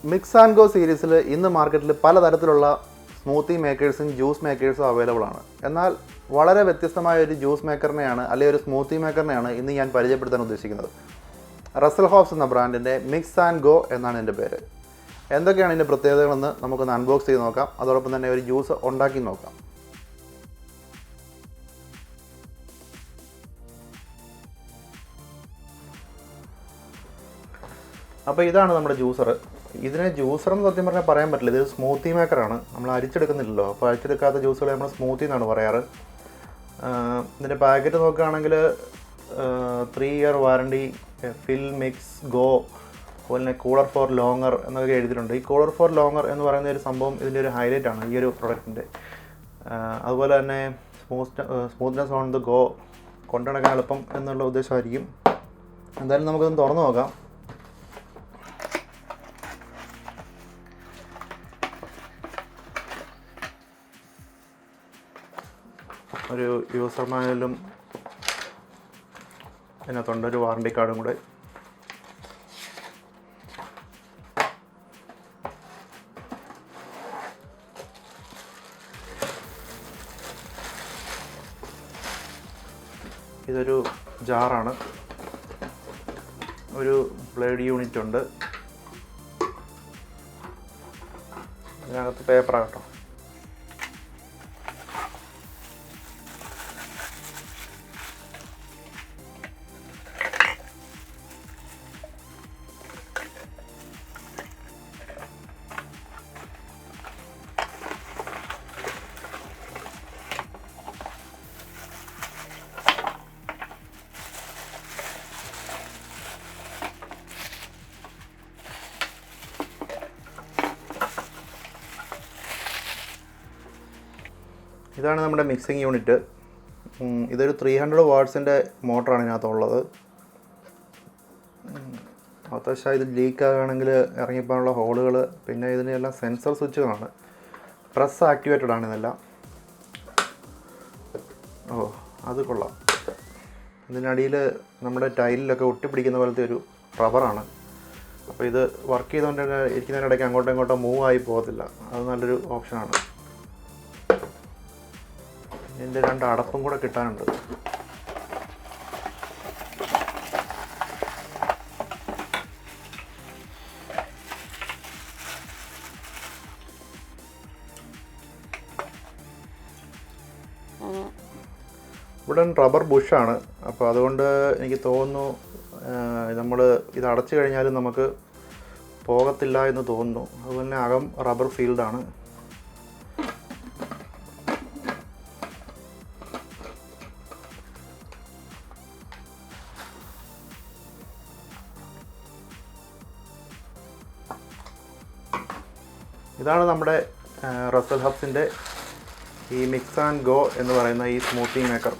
Mix and go സീരീസിൽ ഇന്ന് മാർക്കറ്റിൽ പലതരത്തിലുള്ള സ്മൂത്തി മേക്കേഴ്സും ജ്യൂസ് മേക്കേഴ്സും അവൈലബിൾ ആണ്. എന്നാൽ വളരെ വ്യത്യസ്തമായ ഒരു ജ്യൂസ് മേക്കറിനെയാണ് അല്ലെങ്കിൽ ഒരു സ്മൂത്തി മേക്കറിനെയാണ് ഇന്ന് ഞാൻ പരിചയപ്പെടുത്താൻ ഉദ്ദേശിക്കുന്നത്. റസൽ ഹോബ്സ് എന്ന ബ്രാൻഡിൻ്റെ മിക്സ് ആൻഡ് ഗോ എന്നാണ് എൻ്റെ പേര്. എന്തൊക്കെയാണ് ഇതിൻ്റെ പ്രത്യേകതകളെന്ന് നമുക്കൊന്ന് അൺബോക്സ് ചെയ്ത് നോക്കാം. അതോടൊപ്പം തന്നെ ഒരു ജ്യൂസ് ഉണ്ടാക്കി നോക്കാം. അപ്പോൾ ഇതാണ് നമ്മുടെ ജ്യൂസർ. ഇതിനെ ജ്യൂസറെന്ന് സത്യം പറഞ്ഞാൽ പറയാൻ പറ്റില്ല, ഇത് സ്മൂത്തി മേക്കറാണ്. നമ്മൾ അരിച്ചെടുക്കുന്നില്ലല്ലോ, അപ്പോൾ അരിച്ചെടുക്കാത്ത ജ്യൂസുകൾ നമ്മൾ സ്മൂത്തി എന്നാണ് പറയാറ്. ഇതിൻ്റെ പാക്കറ്റ് നോക്കുകയാണെങ്കിൽ 3 year വാറണ്ടി, ഫിൽ മിക്സ് ഗോ, അതുപോലെ തന്നെ കൂളർ ഫോർ ലോങ്ങർ എന്നൊക്കെ എഴുതിയിട്ടുണ്ട്. ഈ കൂളർ ഫോർ ലോങ്ങർ എന്ന് പറയുന്ന ഒരു സംഭവം ഇതിൻ്റെ ഒരു ഹൈലൈറ്റ് ആണ് ഈ ഒരു പ്രൊഡക്റ്റിൻ്റെ. അതുപോലെ തന്നെ സ്മൂത്ത്നെസ് ഓൺ ദ ഗോ, കൊണ്ടുനടക്കാൻ എളുപ്പം എന്നുള്ള ഉദ്ദേശമായിരിക്കും. എന്തായാലും നമുക്കൊന്ന് തുറന്നു നോക്കാം. ഒരു യൂസർ മാനുവലും അതിനകത്തുണ്ട്, ഒരു വാറണ്ടി കാർഡും കൂടെ. ഇതൊരു ജാറാണ്, ഒരു ബ്ലേഡ് യൂണിറ്റ് ഉണ്ട്, ഇതിനകത്ത് പേപ്പറാണ് കേട്ടോ. ഇതാണ് നമ്മുടെ മിക്സിംഗ് യൂണിറ്റ്. ഇതൊരു 300 വാട്ട്സിൻ്റെ മോട്ടറാണ് ഇതിനകത്തുള്ളത്. അത്യാവശ്യം ഇത് ലീക്ക് ആകുകയാണെങ്കിൽ ഇറങ്ങിപ്പോകാനുള്ള ഹോളുകൾ, പിന്നെ ഇതിനെല്ലാം സെൻസർ സ്വിച്ചുകളാണ്. പ്രസ് ആക്ടിവേറ്റഡ് ആണ് ഇതെല്ലാം. അത് കൊള്ളാം. ഇതിനടിയിൽ നമ്മുടെ ടൈലിലൊക്കെ ഒട്ടിപ്പിടിക്കുന്ന പോലത്തെ ഒരു റബ്ബറാണ്. അപ്പോൾ ഇത് വർക്ക് ചെയ്തുകൊണ്ട് ഇരിക്കുന്നതിനിടയ്ക്ക് അങ്ങോട്ടും ഇങ്ങോട്ടും മൂവ് ആയി പോകത്തില്ല. അത് നല്ലൊരു ഓപ്ഷനാണ്. ഇതിൻ്റെ 2 അടപ്പും കൂടെ കിട്ടാനുണ്ട്. ഇവിടെ റബ്ബർ ബുഷാണ്. അപ്പോൾ അതുകൊണ്ട് എനിക്ക് തോന്നുന്നു നമ്മൾ ഇത് അടച്ചു കഴിഞ്ഞാലും നമുക്ക് പോകത്തില്ല എന്ന് തോന്നുന്നു. അതുപോലെ തന്നെ അകം റബ്ബർ ഫീൽഡാണ്. ഇതാണ് നമ്മുടെ റസൽ ഹബ്സിൻ്റെ ഈ മിക്സ് ആൻഡ് ഗോ എന്ന് പറയുന്ന ഈ സ്മൂത്തി മേക്കർ.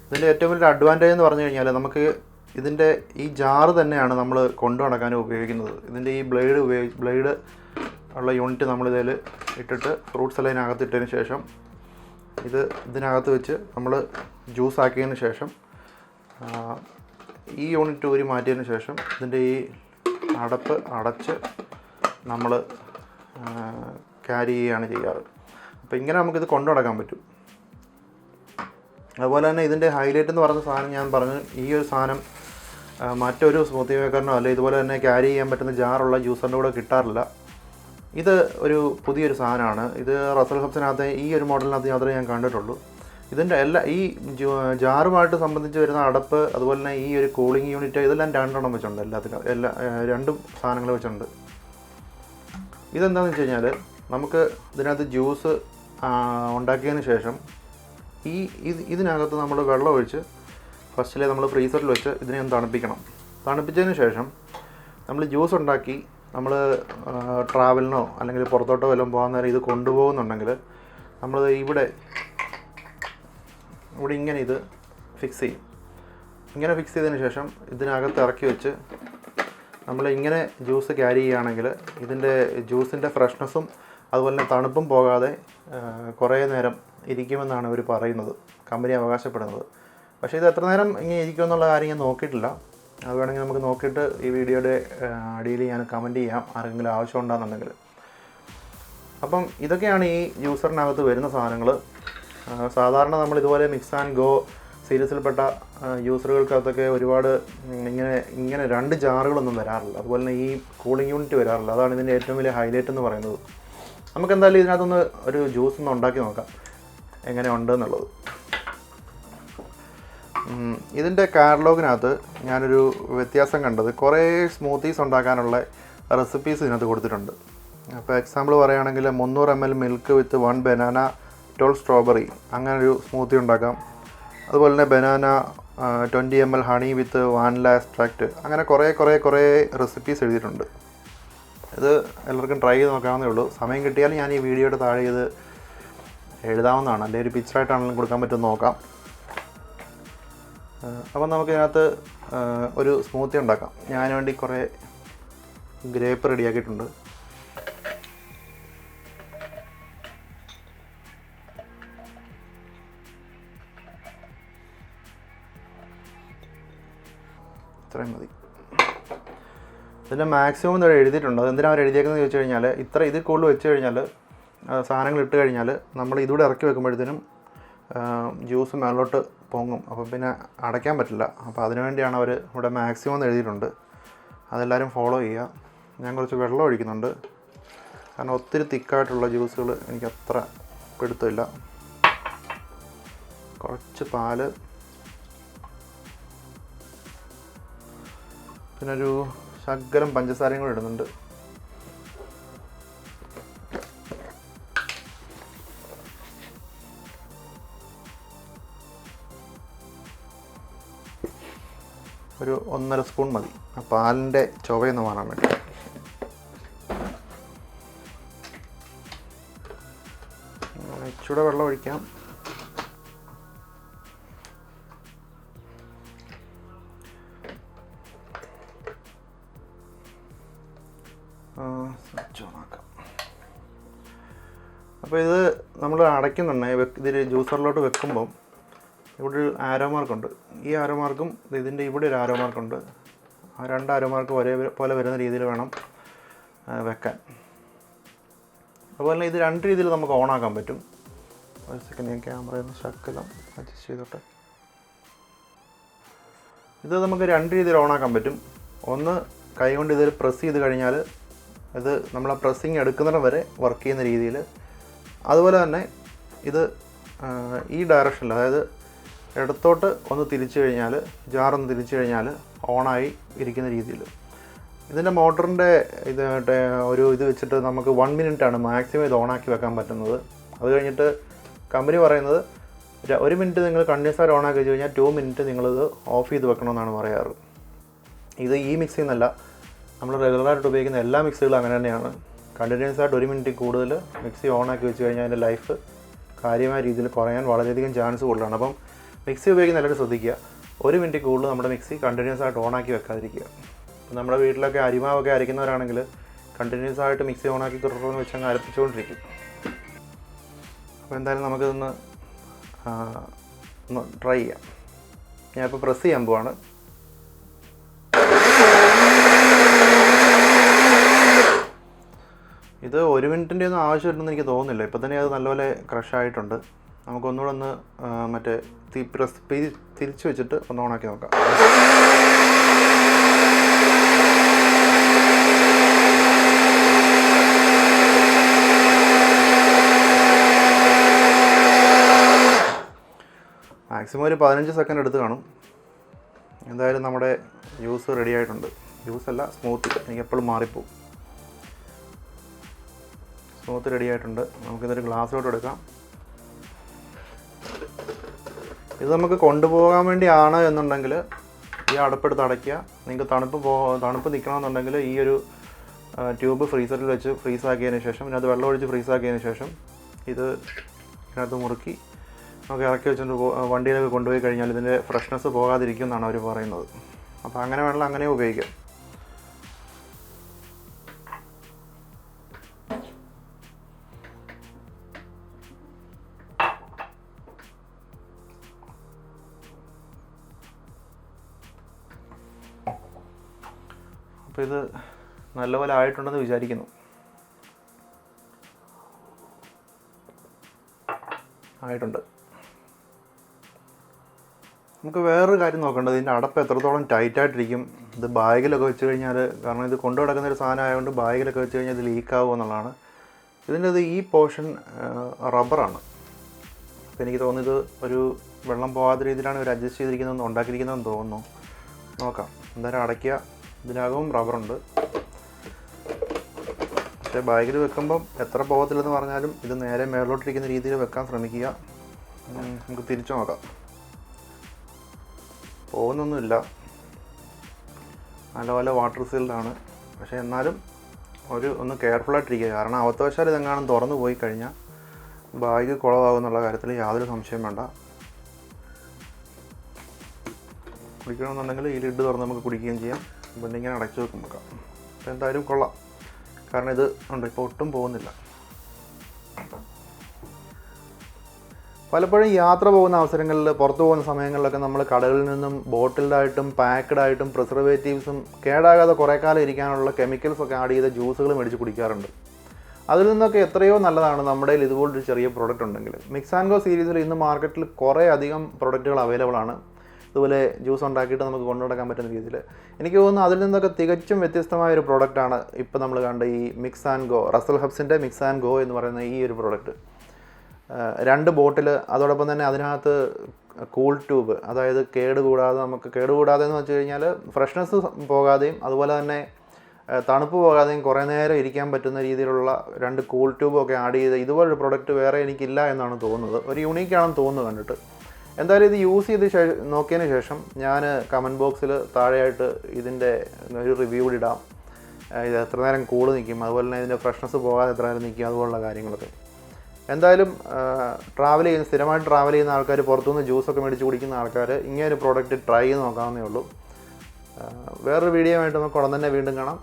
ഇതിൻ്റെ ഏറ്റവും വലിയ അഡ്വാൻറ്റേജ് എന്ന് പറഞ്ഞു കഴിഞ്ഞാൽ നമുക്ക് ഇതിൻ്റെ ഈ ജാറ് തന്നെയാണ് നമ്മൾ കൊണ്ടു നടക്കാനും ഉപയോഗിക്കുന്നത്. ഇതിൻ്റെ ഈ ബ്ലേഡ് ഉള്ള യൂണിറ്റ് നമ്മളിതിൽ ഇട്ടിട്ട് ഫ്രൂട്ട്സ് എല്ലാം ഇതിനകത്ത് ഇട്ടതിന് ശേഷം ഇതിനകത്ത് വെച്ച് നമ്മൾ ജ്യൂസ് ആക്കിയതിന് ശേഷം ഈ യൂണിറ്റ് ഊരി മാറ്റിയതിന് ശേഷം ഇതിൻ്റെ ഈ അടപ്പ് അടച്ച് നമ്മൾ ക്യാരി ചെയ്യുകയാണ് ചെയ്യാറ്. അപ്പോൾ ഇങ്ങനെ നമുക്കിത് കൊണ്ടു നടക്കാൻ പറ്റും. അതുപോലെ തന്നെ ഇതിൻ്റെ ഹൈലൈറ്റ് എന്ന് പറയുന്ന സാധനം ഞാൻ പറഞ്ഞു, ഈ ഒരു സാധനം മറ്റൊരു സ്മൂത്തി മേക്കറിനോ അല്ലെ ഇതുപോലെ തന്നെ ക്യാരി ചെയ്യാൻ പറ്റുന്ന ജാറുള്ള ജ്യൂസറിൻ്റെ കൂടെ കിട്ടാറില്ല. ഇത് ഒരു പുതിയൊരു സാധനമാണ്. ഇത് റസൽ ഹബ്സിനകത്ത് ഈ ഒരു മോഡലിനകത്ത് മാത്രമേ ഞാൻ കണ്ടിട്ടുള്ളൂ. ഇതിൻ്റെ ഈ ജാറുമായിട്ട് സംബന്ധിച്ച് വരുന്ന അടപ്പ്, അതുപോലെ തന്നെ ഈ ഒരു കൂളിംഗ് യൂണിറ്റ്, ഇതെല്ലാം 2 വെച്ചുണ്ട്. എല്ലാത്തിനും 2 സാധനങ്ങൾ വെച്ചുണ്ട്. ഇതെന്താണെന്ന് വെച്ച് കഴിഞ്ഞാൽ നമുക്ക് ഇതിനകത്ത് ജ്യൂസ് ഉണ്ടാക്കിയതിന് ശേഷം ഇതിനകത്ത് നമ്മൾ വെള്ളം ഒഴിച്ച് ഫസ്റ്റിലെ നമ്മൾ ഫ്രീസറിൽ വെച്ച് ഇതിനെ ഒന്ന് തണുപ്പിക്കണം. തണുപ്പിച്ചതിന് ശേഷം നമ്മൾ ജ്യൂസ് ഉണ്ടാക്കി നമ്മൾ ട്രാവലിനോ അല്ലെങ്കിൽ പുറത്തോട്ടോ വല്ലതും പോകാൻ നേരം ഇത് കൊണ്ടുപോകുന്നുണ്ടെങ്കിൽ നമ്മൾ ഇവിടെ ഇങ്ങനെ ഇത് ഫിക്സ് ചെയ്യും. ഇങ്ങനെ ഫിക്സ് ചെയ്തതിന് ശേഷം ഇതിനകത്ത് ഇറക്കി വെച്ച് നമ്മൾ ഇങ്ങനെ ജ്യൂസ് ക്യാരി ചെയ്യുകയാണെങ്കിൽ ഇതിൻ്റെ ജ്യൂസിൻ്റെ ഫ്രഷ്നെസ്സും അതുപോലെ തന്നെ തണുപ്പും പോകാതെ കുറേ നേരം ഇരിക്കുമെന്നാണ് അവർ പറയുന്നത്, കമ്പനി അവകാശപ്പെടുന്നത്. പക്ഷേ ഇത് എത്ര നേരം ഇങ്ങനെ ഇരിക്കുമെന്നുള്ള കാര്യം ഞാൻ നോക്കിയിട്ടില്ല. അത് വേണമെങ്കിൽ നമുക്ക് നോക്കിയിട്ട് ഈ വീഡിയോയുടെ അടിയിൽ ഞാൻ കമൻറ്റ് ചെയ്യാം ആരെങ്കിലും ആവശ്യമുണ്ടെന്നുണ്ടെങ്കിൽ. അപ്പം ഇതൊക്കെയാണ് ഈ ജ്യൂസറിനകത്ത് വരുന്ന സാധനങ്ങൾ. സാധാരണ നമ്മൾ ഇതുപോലെ മിക്സ് ആൻഡ് ഗോ സീരീസിൽപ്പെട്ട ജ്യൂസറുകൾക്കകത്തൊക്കെ ഒരുപാട് ഇങ്ങനെ 2 ജാറുകളൊന്നും വരാറില്ല. അതുപോലെ തന്നെ ഈ കൂളിംഗ് യൂണിറ്റ് വരാറില്ല. അതാണ് ഇതിൻ്റെ ഏറ്റവും വലിയ ഹൈലൈറ്റ് എന്ന് പറയുന്നത്. നമുക്ക് എന്തായാലും ഇതിനകത്തൊന്ന് ഒരു ജ്യൂസ് ഒന്ന് ഉണ്ടാക്കി നോക്കാം എങ്ങനെ ഉണ്ട് എന്നുള്ളത്. ഇതിൻ്റെ കാറ്റലോഗിനകത്ത് ഞാനൊരു വ്യത്യാസം കണ്ടത്, കുറേ സ്മൂത്തീസ് ഉണ്ടാക്കാനുള്ള റെസിപ്പീസ് ഇതിനകത്ത് കൊടുത്തിട്ടുണ്ട്. അപ്പോൾ എക്സാമ്പിൾ പറയുകയാണെങ്കിൽ 300 ml milk with 1 banana 12 strawberry അങ്ങനൊരു സ്മൂത്തി ഉണ്ടാക്കാം. അതുപോലെ തന്നെ ബനാന 20 ml ഹണി വിത്ത് വാനില എക്സ്ട്രാക്റ്റ്, അങ്ങനെ കുറേ റെസിപ്പീസ് എഴുതിയിട്ടുണ്ട്. ഇത് എല്ലാവർക്കും ട്രൈ ചെയ്ത് നോക്കാവുന്നേ ഉള്ളൂ. സമയം കിട്ടിയാൽ ഞാൻ ഈ വീഡിയോയുടെ താഴെ ഇത് എഴുതാവുന്നതാണ്, അല്ലെങ്കിൽ ഒരു പിക്ചറായിട്ടാണെങ്കിലും കൊടുക്കാൻ പറ്റുമെന്ന് നോക്കാം. അപ്പം നമുക്കിതിനകത്ത് ഒരു സ്മൂത്തി ഉണ്ടാക്കാം. ഞാൻ വേണ്ടി കുറേ ഗ്രേപ്പ് റെഡിയാക്കിയിട്ടുണ്ട്. ഇത്രയും മതി. ഇതിൻ്റെ മാക്സിമം ഇവിടെ എഴുതിയിട്ടുണ്ട്. അതെന്തിനാണ് അവർ എഴുതിയേക്കുന്നത് ചോദിച്ചു കഴിഞ്ഞാൽ, ഇതിൽ കൂടുതൽ വെച്ച് കഴിഞ്ഞാൽ സാധനങ്ങൾ ഇട്ട് കഴിഞ്ഞാൽ നമ്മൾ ഇതിലൂടെ ഇറക്കി വെക്കുമ്പോഴത്തേനും ജ്യൂസ് മേലോട്ട് പൊങ്ങും. അപ്പോൾ പിന്നെ അടയ്ക്കാൻ പറ്റില്ല. അപ്പോൾ അതിനുവേണ്ടിയാണ് അവർ ഇവിടെ മാക്സിമം എന്ന് എഴുതിയിട്ടുണ്ട്. അതെല്ലാവരും ഫോളോ ചെയ്യുക. ഞാൻ കുറച്ച് വെള്ളം ഒഴിക്കുന്നുണ്ട്, കാരണം ഒത്തിരി തിക്കായിട്ടുള്ള ജ്യൂസുകൾ എനിക്ക് അത്ര പിടുത്തമില്ല. കുറച്ച് പാല്, പിന്നെ ഒരു ശകലം പഞ്ചസാരയും കൂടെ ഇടുന്നുണ്ട്. ഒരു 1.5 സ്പൂൺ മതി, ആ പാലിൻ്റെ ചുവയൊന്ന് മാറാൻ വേണ്ടി. ഇച്ചിരി വെള്ളം ഒഴിക്കാം. അപ്പോൾ ഇത് നമ്മൾ അടയ്ക്കുന്നുണ്ട്. ഇതിൽ ജ്യൂസറിലോട്ട് വെക്കുമ്പം ഇവിടെ ഒരു ആരോ മാർക്കുണ്ട്. ഈ ആരോ മാർക്കും ഇതിൻ്റെ ഇവിടെ ഒരു ആരോ മാർക്കുണ്ട്. ആ 2 ആരോ മാർക്ക് ഒരേപോലെ വരുന്ന രീതിയിൽ വേണം വെക്കാൻ. അതുപോലെ തന്നെ ഇത് 2 രീതിയിൽ നമുക്ക് ഓണാക്കാൻ പറ്റും. ഒരു സെക്കൻഡ്, ഞാൻ ക്യാമറയൊന്ന് ശകലം അഡ്ജസ്റ്റ് ചെയ്തോട്ടെ. ഇത് നമുക്ക് 2 രീതിയിൽ ഓണാക്കാൻ പറ്റും. ഒന്ന്, കൈ കൊണ്ട് ഇതിൽ പ്രസ് ചെയ്ത് കഴിഞ്ഞാൽ ഇത് നമ്മൾ ആ പ്രസ്സിങ് എടുക്കുന്നിടം വരെ വർക്ക് ചെയ്യുന്ന രീതിയിൽ. അതുപോലെ തന്നെ ഇത് ഈ ഡയറക്ഷനിൽ, അതായത് ഇടത്തോട്ട് ഒന്ന് തിരിച്ചു കഴിഞ്ഞാൽ, ജാറൊന്ന് തിരിച്ചു കഴിഞ്ഞാൽ ഓണായി ഇരിക്കുന്ന രീതിയിൽ. ഇതിൻ്റെ മോട്ടറിൻ്റെ ഇത് വെച്ചിട്ട് നമുക്ക് 1 മിനിറ്റാണ് മാക്സിമം ഇത് ഓണാക്കി വെക്കാൻ പറ്റുന്നത്. അത് കഴിഞ്ഞിട്ട് കമ്പനി പറയുന്നത് 1 മിനിറ്റ് നിങ്ങൾ കണ്ടിന്യൂസ് ആയിട്ട് ഓണാക്കി വെച്ച് കഴിഞ്ഞാൽ 2 മിനിറ്റ് നിങ്ങളിത് ഓഫ് ചെയ്ത് വെക്കണമെന്നാണ് പറയാറ്. ഇത് ഈ മിക്സിയിൽ നിന്നല്ല, നമ്മൾ റെഗുലറായിട്ട് ഉപയോഗിക്കുന്ന എല്ലാ മിക്സികളും അങ്ങനെ തന്നെയാണ്. കണ്ടിന്യൂസ് ആയിട്ട് 1 മിനിറ്റ് കൂടുതൽ മിക്സി ഓണാക്കി വെച്ച് കഴിഞ്ഞാൽ അതിൻ്റെ ലൈഫ് കാര്യമായ രീതിയിൽ കുറയാൻ വളരെയധികം ചാൻസ് കൂടുതലാണ്. അപ്പം മിക്സി ഉപയോഗിക്കുന്ന എല്ലാവരും ശ്രദ്ധിക്കുക, 1 മിനിറ്റ് കൂടുതൽ നമ്മുടെ മിക്സി കണ്ടിന്യൂസ് ആയിട്ട് ഓണാക്കി വെക്കാതിരിക്കുക. നമ്മുടെ വീട്ടിലൊക്കെ അരിമാവൊക്കെ അരയ്ക്കുന്നവരാണെങ്കിൽ കണ്ടിന്യൂസ് ആയിട്ട് മിക്സി ഓണാക്കി തുടർന്ന് വെച്ച് അങ്ങ് അരപ്പിച്ചുകൊണ്ടിരിക്കും. അപ്പോൾ എന്തായാലും നമുക്കിതൊന്ന് ട്രൈ ചെയ്യാം. ഞാനിപ്പോൾ പ്രസ് ചെയ്യാൻ പോവാണ്. ഇത് 1 മിനിറ്റിൻ്റെ ഒന്നും ആവശ്യമില്ലെന്ന് എനിക്ക് തോന്നുന്നില്ല. ഇപ്പോൾ തന്നെ അത് നല്ലപോലെ ക്രഷായിട്ടുണ്ട്. നമുക്കൊന്നുകൂടെ ഒന്ന് മറ്റേ തിരിച്ച് വെച്ചിട്ട് ഒന്ന് ഓണാക്കി നോക്കാം. മാക്സിമം ഒരു 15 സെക്കൻഡ് എടുത്ത് കാണും. എന്തായാലും നമ്മുടെ ജ്യൂസ് റെഡി ആയിട്ടുണ്ട്. ജ്യൂസല്ല, സ്മൂത്തി. എനിക്ക് എപ്പോഴും മാറിപ്പോവും. സ്മൂത്ത് റെഡി ആയിട്ടുണ്ട്. നമുക്കിതൊരു ഗ്ലാസ്സിലോട്ട് എടുക്കാം. ഇത് നമുക്ക് കൊണ്ടുപോകാൻ വേണ്ടിയാണ് എന്നുണ്ടെങ്കിൽ ഈ അടപ്പെടുത്ത് അടയ്ക്കുക. നിങ്ങൾക്ക് തണുപ്പ് നിൽക്കണമെന്നുണ്ടെങ്കിൽ ഈ ഒരു ട്യൂബ് ഫ്രീസറിൽ വെച്ച് ഫ്രീസാക്കിയതിന് ശേഷം, പിന്നെ അത് വെള്ളം ഒഴിച്ച് ഫ്രീസാക്കിയതിന് ശേഷം ഇത് ഇതിനകത്ത് മുറുക്കി നമുക്ക് ഇറക്കി വെച്ചുകൊണ്ട് വണ്ടിയിലൊക്കെ കൊണ്ടുപോയി കഴിഞ്ഞാൽ ഇതിൻ്റെ ഫ്രഷ്നെസ് പോകാതിരിക്കും എന്നാണ് അവർ പറയുന്നത്. അപ്പോൾ അങ്ങനെ വേണമെങ്കിൽ അങ്ങനെ ഉപയോഗിക്കാം. അപ്പോൾ ഇത് നല്ലപോലെ ആയിട്ടുണ്ടെന്ന് വിചാരിക്കുന്നു. ആയിട്ടുണ്ട്. നമുക്ക് വേറൊരു കാര്യം നോക്കേണ്ടത്, ഇതിൻ്റെ അടപ്പ് എത്രത്തോളം ടൈറ്റായിട്ടിരിക്കും. ഇത് ബാഗിലൊക്കെ വെച്ച് കഴിഞ്ഞാൽ, കാരണം ഇത് കൊണ്ടു നടക്കുന്ന ഒരു സാധനം ആയതുകൊണ്ട് ബാഗിലൊക്കെ വെച്ച് കഴിഞ്ഞാൽ ഇത് ലീക്കാവുമോ എന്നുള്ളതാണ്. ഇതിൻ്റെ ഈ പോർഷൻ റബ്ബറാണ്. അപ്പോൾ എനിക്ക് തോന്നുന്നത് ഒരു വെള്ളം പോകാത്ത രീതിയിലാണ് ഇവർ അഡ്ജസ്റ്റ് ചെയ്തിരിക്കുന്നതെന്ന് ഉണ്ടാക്കിയിരിക്കുന്നതെന്ന് തോന്നുന്നു. നോക്കാം, എന്തായാലും അടയ്ക്കുക. ഇതിനകവും റബ്ബറുണ്ട്. പക്ഷേ ബാഗിൽ വെക്കുമ്പം എത്ര പോകത്തില്ലെന്ന് പറഞ്ഞാലും ഇത് നേരെ മേലോട്ടിരിക്കുന്ന രീതിയിൽ വെക്കാൻ ശ്രമിക്കുക. നമുക്ക് തിരിച്ചു നോക്കാം. പോകുന്നൊന്നുമില്ല, നല്ലപോലെ വാട്ടർ സീൽഡാണ്. പക്ഷേ എന്നാലും ഒന്ന് കെയർഫുള്ളായിട്ടിരിക്കുക. കാരണം അവത്തവശാൽ ഇതെങ്ങാനും തുറന്നു പോയി കഴിഞ്ഞാൽ ബാഗ് കുളമാകുമെന്നുള്ള കാര്യത്തിൽ യാതൊരു സംശയം വേണ്ട. കുടിക്കണമെന്നുണ്ടെങ്കിൽ ഈ ലിഡ് തുറന്ന് നമുക്ക് കുടിക്കുകയും ചെയ്യാം. പിന്നെ ഇങ്ങനെ അടച്ചു വെക്കും നോക്കാം. അപ്പോൾ എന്തായാലും കൊള്ളാം, കാരണം ഇത് ഉണ്ട്, ഇപ്പോൾ ഒട്ടും പോകുന്നില്ല. പലപ്പോഴും യാത്ര പോകുന്ന അവസരങ്ങളിൽ, പുറത്തു പോകുന്ന സമയങ്ങളിലൊക്കെ നമ്മൾ കടകളിൽ നിന്നും ബോട്ടിൽഡായിട്ടും പാക്ക്ഡായിട്ടും പ്രിസർവേറ്റീവ്സും കേടാകാതെ കുറേ കാലം ഇരിക്കാനുള്ള കെമിക്കൽസൊക്കെ ആഡ് ചെയ്ത ജ്യൂസുകൾ മേടിച്ച് കുടിക്കാറുണ്ട്. അതിൽ നിന്നൊക്കെ എത്രയോ നല്ലതാണ് നമ്മുടെ കയ്യിൽ ഇതുപോലൊരു ചെറിയ പ്രോഡക്റ്റ് ഉണ്ടെങ്കിൽ. മിക്സ് ആൻഡ് ഗോ സീരീസിൽ ഇന്ന് മാർക്കറ്റിൽ കുറേ അധികം പ്രൊഡക്റ്റുകൾ അവൈലബിൾ ആണ്. ഇതുപോലെ ജ്യൂസ് ഉണ്ടാക്കിയിട്ട് നമുക്ക് കൊണ്ടുനടക്കാൻ പറ്റുന്ന രീതിയിൽ. എനിക്ക് തോന്നുന്നു അതിൽ നിന്നൊക്കെ തികച്ചും വ്യത്യസ്തമായൊരു പ്രോഡക്റ്റാണ് ഇപ്പോൾ നമ്മൾ കണ്ട ഈ മിക്സ് ആൻഡ് ഗോ, റസൽ ഹബ്സിൻ്റെ മിക്സ് ആൻഡ് ഗോ എന്ന് പറയുന്ന ഈ ഒരു പ്രോഡക്റ്റ്. 2 ബോട്ടിൽ, അതോടൊപ്പം തന്നെ അതിനകത്ത് കൂൾ ട്യൂബ്, അതായത് കേടുകൂടാതെ എന്ന് വെച്ച് കഴിഞ്ഞാൽ ഫ്രഷ്നെസ് പോകാതെയും അതുപോലെ തന്നെ തണുപ്പ് പോകാതെയും കുറേ നേരം ഇരിക്കാൻ പറ്റുന്ന രീതിയിലുള്ള 2 കൂൾ ട്യൂബൊക്കെ ആഡ് ചെയ്ത് ഇതുപോലൊരു പ്രൊഡക്റ്റ് വേറെ എനിക്കില്ല എന്നാണ് തോന്നുന്നത്. ഒരു യൂണീക്കാണെന്ന് തോന്നുന്നു കണ്ടിട്ട്. എന്തായാലും ഇത് യൂസ് ചെയ്ത് നോക്കിയതിന് ശേഷം ഞാൻ കമൻറ്റ് ബോക്സിൽ താഴെയായിട്ട് ഇതിൻ്റെ ഒരു റിവ്യൂ ഇടാം. ഇത് എത്ര നേരം കൂള് നിൽക്കും, അതുപോലെ തന്നെ ഇതിൻ്റെ ഫ്രഷ്നെസ് പോകാതെ എത്ര നേരം നിൽക്കും, അതുപോലുള്ള കാര്യങ്ങളൊക്കെ. എന്തായാലും സ്ഥിരമായിട്ട് ട്രാവൽ ചെയ്യുന്ന ആൾക്കാർ, പുറത്തുനിന്ന് ജ്യൂസൊക്കെ മേടിച്ച് കുടിക്കുന്ന ആൾക്കാർ ഇങ്ങനെ ഒരു പ്രോഡക്റ്റ് ട്രൈ ചെയ്ത് നോക്കാവുന്നേ ഉള്ളൂ. വേറൊരു വീഡിയോ ആയിട്ട് നമുക്ക് ഉടൻ തന്നെ വീണ്ടും കാണാം.